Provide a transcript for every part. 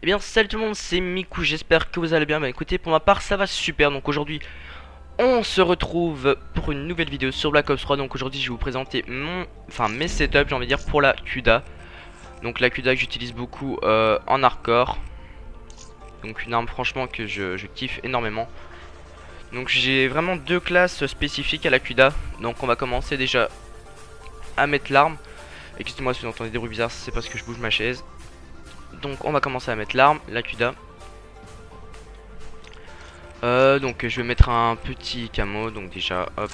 Eh bien salut tout le monde, c'est Miku, j'espère que vous allez bien. Bah écoutez, pour ma part ça va super. Donc aujourd'hui on se retrouve pour une nouvelle vidéo sur Black Ops 3. Donc aujourd'hui je vais vous présenter mes setups, j'ai envie de dire, pour la Kuda. Donc la Kuda que j'utilise beaucoup en hardcore. Donc une arme franchement que je kiffe énormément. Donc j'ai vraiment deux classes spécifiques à la Kuda. Donc on va commencer déjà à mettre l'arme. Excusez-moi si vous entendez des bruits bizarres, c'est parce que je bouge ma chaise. Donc on va commencer à mettre l'arme, la Kuda. Donc je vais mettre un petit camo, donc déjà hop.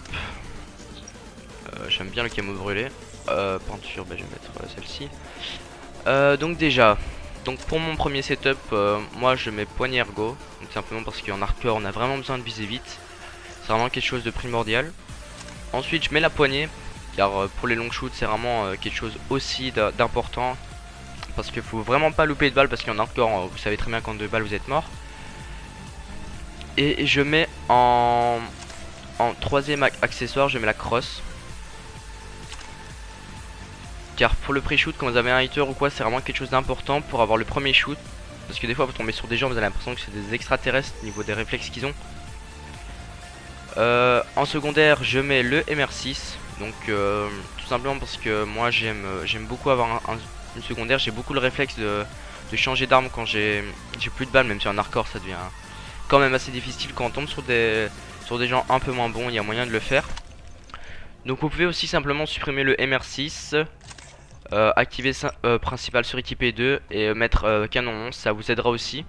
J'aime bien le camo brûlé. Peinture, bah, je vais mettre celle-ci. Donc déjà, pour mon premier setup, moi je mets poignée ergo. Donc simplement parce qu'en hardcore on a vraiment besoin de viser vite. C'est vraiment quelque chose de primordial. Ensuite je mets la poignée, car pour les long shoots c'est vraiment quelque chose aussi d'important. Parce qu'il faut vraiment pas louper de balles, parce qu'en hardcore vous savez très bien qu'en 2 balles vous êtes mort. Et je mets en troisième accessoire, je mets la crosse. Car pour le pré-shoot, quand vous avez un hitter ou quoi, c'est vraiment quelque chose d'important pour avoir le premier shoot. Parce que des fois vous tombez sur des gens, vous avez l'impression que c'est des extraterrestres au niveau des réflexes qu'ils ont. En secondaire je mets le MR6. Donc tout simplement parce que moi j'aime beaucoup avoir une secondaire. J'ai beaucoup le réflexe de changer d'arme quand j'ai plus de balles. Même si en hardcore ça devient quand même assez difficile. Quand on tombe sur des gens un peu moins bons, il y a moyen de le faire. Donc vous pouvez aussi simplement supprimer le MR6, activer principal sur équipé 2 et mettre canon 11, ça vous aidera aussi.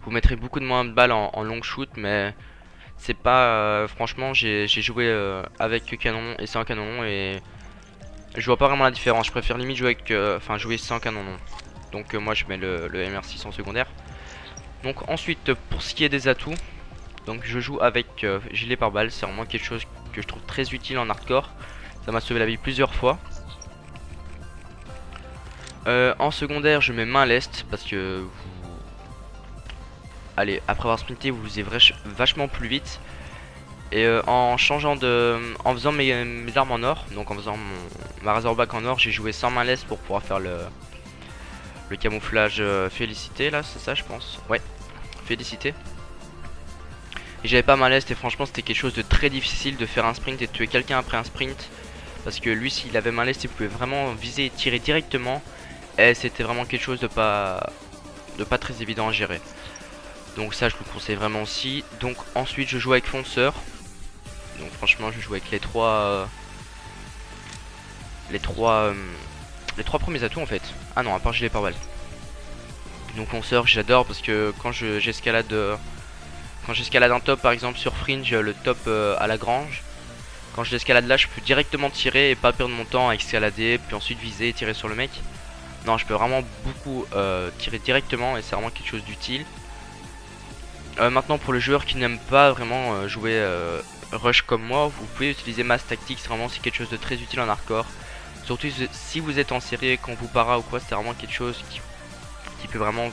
Vous mettrez beaucoup de moins de balles en long shoot, mais c'est pas franchement j'ai joué avec canon et sans canon et je vois pas vraiment la différence. Je préfère limite jouer avec jouer sans canon. Donc moi je mets le MR6 en secondaire. Donc ensuite pour ce qui est des atouts, donc je joue avec gilet pare-balles. C'est vraiment quelque chose que je trouve très utile en hardcore. Ça m'a sauvé la vie plusieurs fois. En secondaire je mets main leste parce que allez, après avoir sprinté vous faisez vachement plus vite. Et en faisant mes armes en or, donc en faisant ma Razorback en or, j'ai joué sans main leste pour pouvoir faire le camouflage félicité là, c'est ça je pense. Ouais, félicité. Et j'avais pas main leste et franchement c'était quelque chose de très difficile de faire un sprint et de tuer quelqu'un après un sprint. Parce que lui s'il avait main leste il pouvait vraiment viser et tirer directement. Et c'était vraiment quelque chose de pas très évident à gérer. Donc ça je vous le conseille vraiment aussi. Donc ensuite je joue avec fonceur. Donc franchement je joue avec les trois premiers atouts en fait. Ah non, à part gilet pare-balles. Donc fonceur j'adore parce que quand j'escalade un top par exemple sur Fringe, le top à la grange, quand je l'escalade là je peux directement tirer et pas perdre mon temps à escalader puis ensuite viser et tirer sur le mec. Non, je peux vraiment beaucoup tirer directement et c'est vraiment quelque chose d'utile. Maintenant pour le joueur qui n'aime pas vraiment jouer rush comme moi, vous pouvez utiliser mass tactique. C'est vraiment quelque chose de très utile en hardcore. Surtout si vous êtes en série et qu'on vous para ou quoi, c'est vraiment quelque chose qui peut vraiment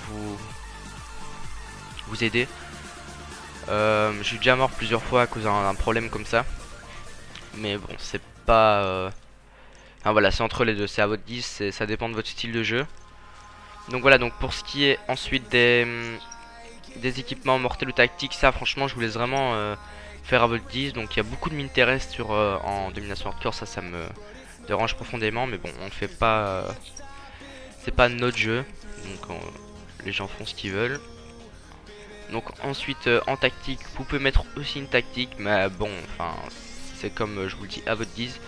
vous aider. Je suis déjà mort plusieurs fois à cause d'un problème comme ça. Mais bon, c'est pas... Enfin voilà, c'est entre les deux, c'est à votre guise, ça dépend de votre style de jeu. Donc voilà, donc pour ce qui est ensuite des équipements mortels ou tactiques, ça franchement je vous laisse vraiment faire à votre guise. Donc il y a beaucoup de mines terrestres en domination hardcore, ça me dérange profondément, mais bon on le fait pas, c'est pas notre jeu, donc les gens font ce qu'ils veulent. Donc ensuite en tactique vous pouvez mettre aussi une tactique, mais bon enfin c'est comme je vous le dis à votre guise.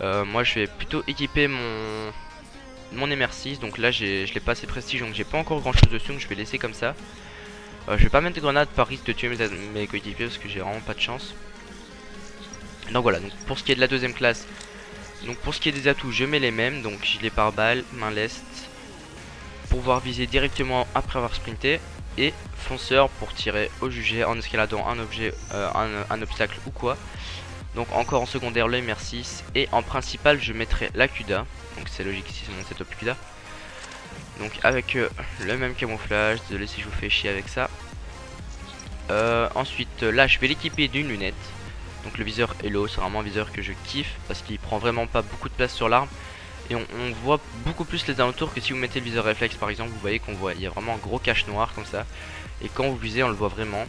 Moi je vais plutôt équiper mon MR6, donc là je l'ai pas assez prestige donc j'ai pas encore grand chose dessus, donc je vais laisser comme ça. Je vais pas mettre de grenades par risque de tuer mes coéquipiers parce que j'ai vraiment pas de chance. Donc voilà, donc pour ce qui est de la deuxième classe, donc pour ce qui est des atouts je mets les mêmes, donc gilet pare-balles, main leste pour pouvoir viser directement après avoir sprinté, et fonceur pour tirer au jugé en escaladant un objet, un obstacle ou quoi. Donc encore en secondaire le MR6 et en principal je mettrai la Kuda. Donc c'est logique ici c'est mon setup Kuda. Donc avec le même camouflage, désolé si je vous fais chier avec ça. Ensuite là je vais l'équiper d'une lunette. Donc le viseur Hello, c'est vraiment un viseur que je kiffe parce qu'il prend vraiment pas beaucoup de place sur l'arme. Et on voit beaucoup plus les alentours que si vous mettez le viseur réflexe par exemple. Vous voyez qu'on voit, il y a vraiment un gros cache noir comme ça. Et quand vous visez on le voit vraiment.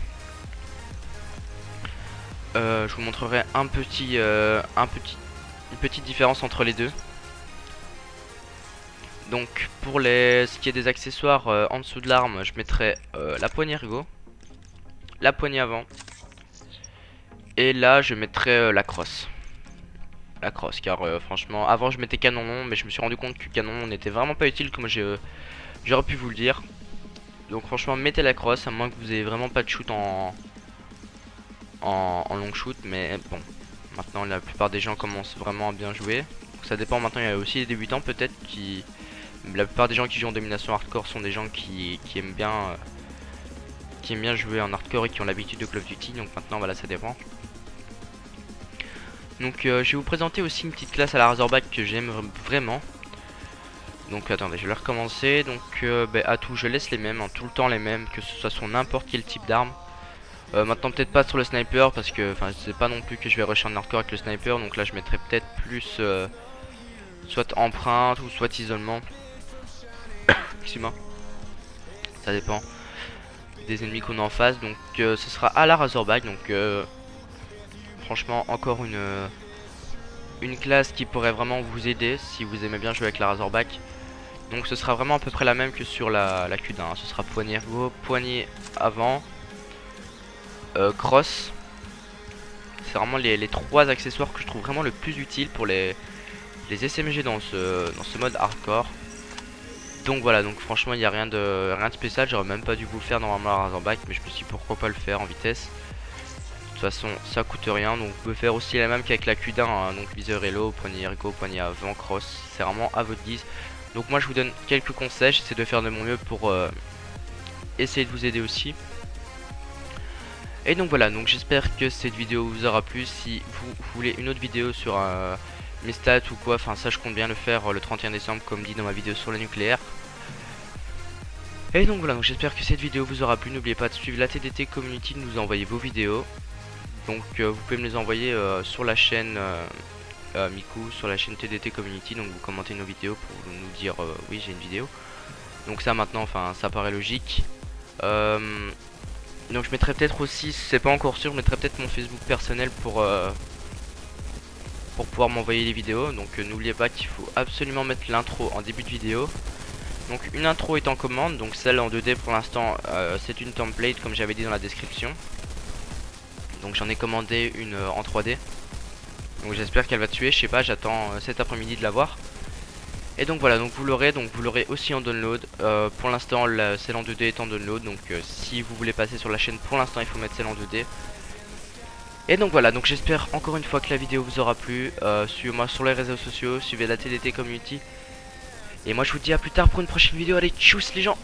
Je vous montrerai une petite différence entre les deux. Donc pour ce qui est des accessoires en dessous de l'arme, je mettrai la poignée ergo, la poignée avant, et là je mettrai la crosse. La crosse, car franchement avant je mettais canon long, mais je me suis rendu compte que canon n'était vraiment pas utile comme j'aurais pu vous le dire. Donc franchement mettez la crosse, à moins que vous ayez vraiment pas de shoot en long shoot, mais bon, maintenant la plupart des gens commencent vraiment à bien jouer. Donc, ça dépend, maintenant il y a aussi des débutants peut-être qui... La plupart des gens qui jouent en domination hardcore sont des gens qui aiment bien jouer en hardcore et qui ont l'habitude de Call of Duty. Donc maintenant voilà, ça dépend. Donc je vais vous présenter aussi une petite classe à la Razorback que j'aime vraiment. Donc attendez, je vais recommencer. Donc à tout, je laisse les mêmes, hein, tout le temps les mêmes, que ce soit sur n'importe quel type d'arme. Maintenant peut-être pas sur le sniper parce que enfin je sais pas non plus que je vais rusher en hardcore avec le sniper. Donc là je mettrai peut-être plus soit empreinte ou soit isolement. Excuse-moi. Ça dépend des ennemis qu'on a en face. Donc ce sera à la Razorback. Donc franchement encore une classe qui pourrait vraiment vous aider si vous aimez bien jouer avec la Razorback. Donc ce sera vraiment à peu près la même que sur la Q1, hein. Ce sera poignée ergo, poignée avant, cross. C'est vraiment les trois accessoires que je trouve vraiment le plus utile pour les SMG dans ce mode hardcore. Donc voilà, donc franchement il n'y a rien de spécial. J'aurais même pas dû vous le faire normalement à la Razorback, mais je me suis dit pourquoi pas le faire en vitesse. De toute façon ça coûte rien, donc vous pouvez faire aussi la même qu'avec la Q1, hein. Donc viseur hello, poignée ergo, poignée avant, cross. C'est vraiment à votre guise. Donc moi je vous donne quelques conseils, j'essaie de faire de mon mieux pour essayer de vous aider aussi. Et donc voilà, donc j'espère que cette vidéo vous aura plu. Si vous voulez une autre vidéo sur mes stats ou quoi, enfin ça je compte bien le faire le 31 décembre comme dit dans ma vidéo sur le nucléaire. Et donc voilà, j'espère que cette vidéo vous aura plu. N'oubliez pas de suivre la TDT Community, de nous envoyer vos vidéos. Donc vous pouvez me les envoyer sur la chaîne Miku, sur la chaîne TDT Community. Donc vous commentez nos vidéos pour nous dire oui j'ai une vidéo. Donc ça maintenant, enfin ça paraît logique. Donc je mettrai peut-être aussi, c'est pas encore sûr, je mettrai peut-être mon Facebook personnel pour pouvoir m'envoyer les vidéos. Donc n'oubliez pas qu'il faut absolument mettre l'intro en début de vidéo. Donc une intro est en commande, donc celle en 2D pour l'instant c'est une template comme j'avais dit dans la description. Donc j'en ai commandé une en 3D. Donc j'espère qu'elle va tuer, je sais pas, j'attends cet après-midi de la voir. Et donc voilà, donc vous l'aurez aussi en download. Pour l'instant celle en 2D est en download, donc si vous voulez passer sur la chaîne pour l'instant il faut mettre celle en 2D. Et donc voilà, donc j'espère encore une fois que la vidéo vous aura plu. Suivez-moi sur les réseaux sociaux, suivez la TDT Community. Et moi je vous dis à plus tard pour une prochaine vidéo. Allez, tchuss les gens!